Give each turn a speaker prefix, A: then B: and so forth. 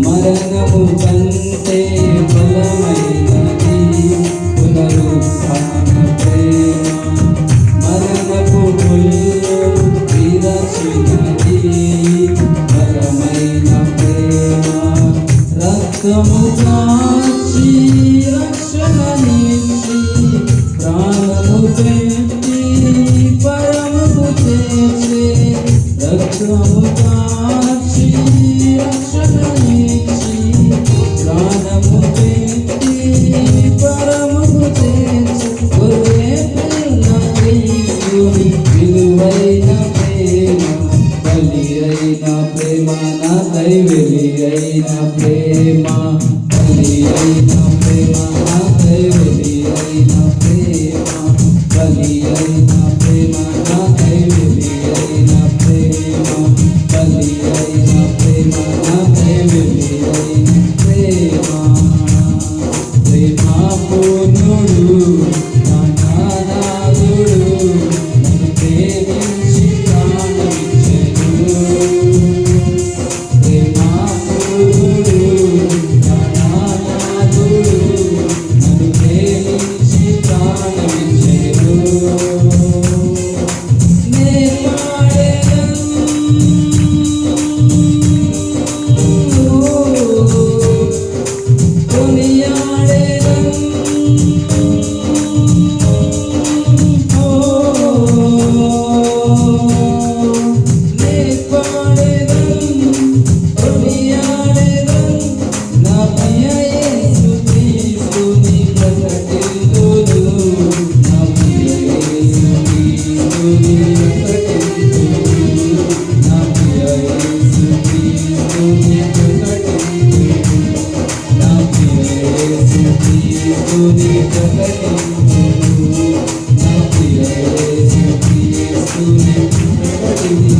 A: మరణము కంటే బలమైనది పునరుత్థాన ప్రేమ. మరణపు ముళ్ళు విరచినది బలమైన ప్రేమ. రక్తము కాచి రక్షణనిచ్చి ప్రాణము పెట్టి పరముకు చేర్చే. రక్తము కాచి రక్షణనిచ్చి ప్రాణము పెట్టి పరముకు చేర్చే. గొర్రె పిల్ల క్రీస్తుని విలువైన ప్రేమ, బలి అయిన ప్రేమ, నాకై వెలి అయిన ప్రేమ, బలి అయిన ప్రేమ, నాకై వెలి అయిన ప్రేమ, బలి అయిన ప్రేమ, నాకై వెలి అయిన ప్రేమ, బలి అయిన ప్రేమ, నాకై వెలి అయిన ప్రేమ. ప్రేమ పూర్ణుడు నా నాథుడు నన్ను ప్రేమించి ప్రాణమిచ్చెను. ప్రేమ పూర్ణుడు నా నాథుడు నన్ను ప్రేమించి ప్రాణమిచ్చెను. నే పాడెదను కొనియాడెదను నే పాడెదను కొనియాడెదను నా ప్రియ యేసు క్రీస్తుని ప్రకటింతును. నా ప్రియ యేసు క్రీస్తుని ప్రకటింతును. నా ప్రియ యేసు క్రీస్తుని ప్రకటింతును. నా ప్రియ యేసు క్రీస్తుని ప్రకటింతును. నా ప్రియ యేసు క్రీస్తుని ప్రకటింతును.